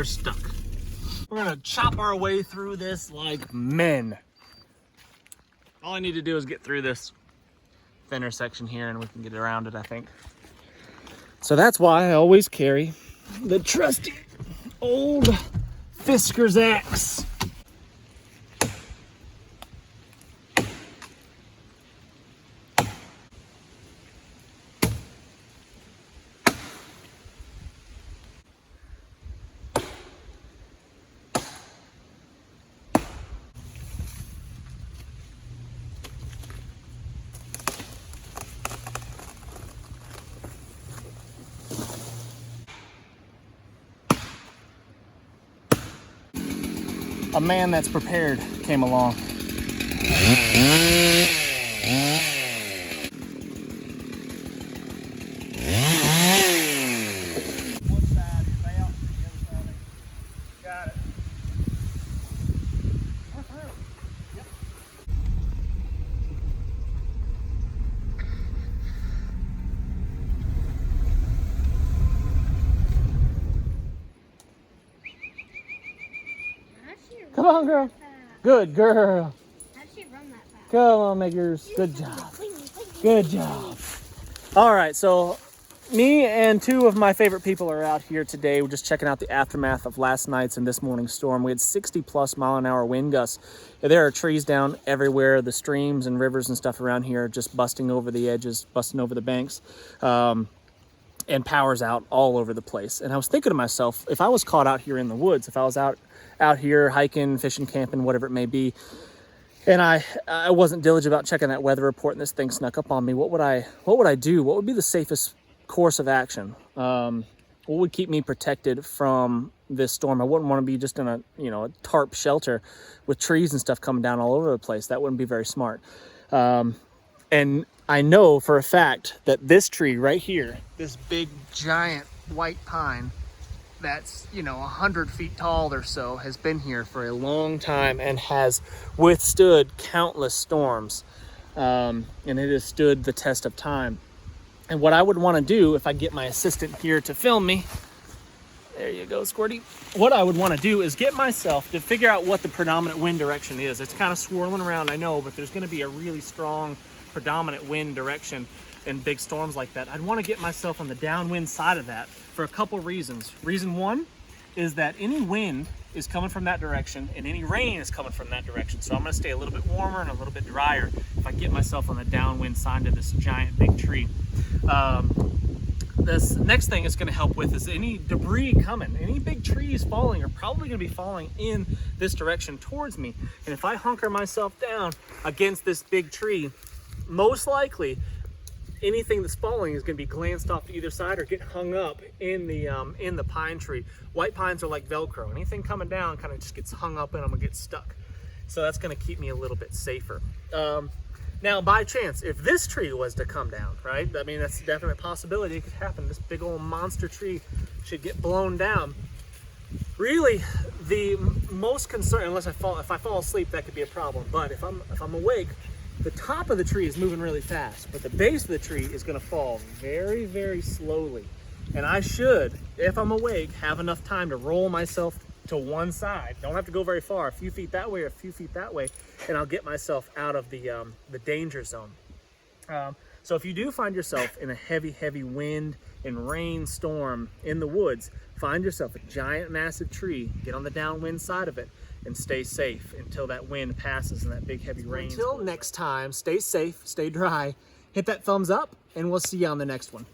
we're stuck. We're gonna chop our way through this like men. All I need to do is get through this thinner section here and we can get around it, I think. So that's why I always carry the trusty old Fisker's axe. A man that's prepared came along. One side is out, the other side is. Got it. We're through. Yep. Come on, girl. Good girl. How did she run that fast? Come on, Makers. Good job. Good job. All right, so me and two of my favorite people are out here today. We're just checking out the aftermath of last night's and this morning's storm. We had 60+ mile-an-hour wind gusts. There are trees down everywhere. The streams and rivers and stuff around here are just busting over the edges, busting over the banks. And power's out all over the place. And I was thinking to myself, if I was caught out here in the woods, if I was out here hiking, fishing, camping, whatever it may be, and I wasn't diligent about checking that weather report and this thing snuck up on me, what would I do? What would be the safest course of action? What would keep me protected from this storm? I wouldn't want to be just in a tarp shelter with trees and stuff coming down all over the place. That wouldn't be very smart. And I know for a fact that this tree right here, this big giant white pine that's 100 feet tall or so, has been here for a long time and has withstood countless storms, and it has stood the test of time. And what I would want to do, if I get my assistant here to film me, there you go, Squirty. What I would want to do is get myself to figure out what the predominant wind direction is. It's kind of swirling around, I know, but there's going to be a really strong predominant wind direction in big storms like that. I'd want to get myself on the downwind side of that for a couple reasons. Reason one is that any wind is coming from that direction and any rain is coming from that direction. So I'm going to stay a little bit warmer and a little bit drier if I get myself on the downwind side of this giant big tree. This next thing it's going to help with is any debris coming. Any big trees falling are probably going to be falling in this direction towards me. And if I hunker myself down against this big tree, most likely anything that's falling is going to be glanced off to either side or get hung up in the pine tree. White pines are like Velcro. Anything coming down kind of just gets hung up in them and gets stuck. So that's going to keep me a little bit safer. Now, by chance, if this tree was to come down, right? I mean, that's a definite possibility. It could happen. This big old monster tree should get blown down. Really, the most concern, unless if I fall asleep, that could be a problem. But if I'm awake, the top of the tree is moving really fast, but the base of the tree is going to fall very, very slowly. And I should, if I'm awake, have enough time to roll myself to one side. Don't have to go very far, a few feet that way or a few feet that way, and I'll get myself out of the danger zone. So if you do find yourself in a heavy, heavy wind and rain storm in the woods, find yourself a giant, massive tree, get on the downwind side of it, and stay safe until that wind passes and that big heavy rain. Until next time, stay safe, stay dry, hit that thumbs up, and we'll see you on the next one.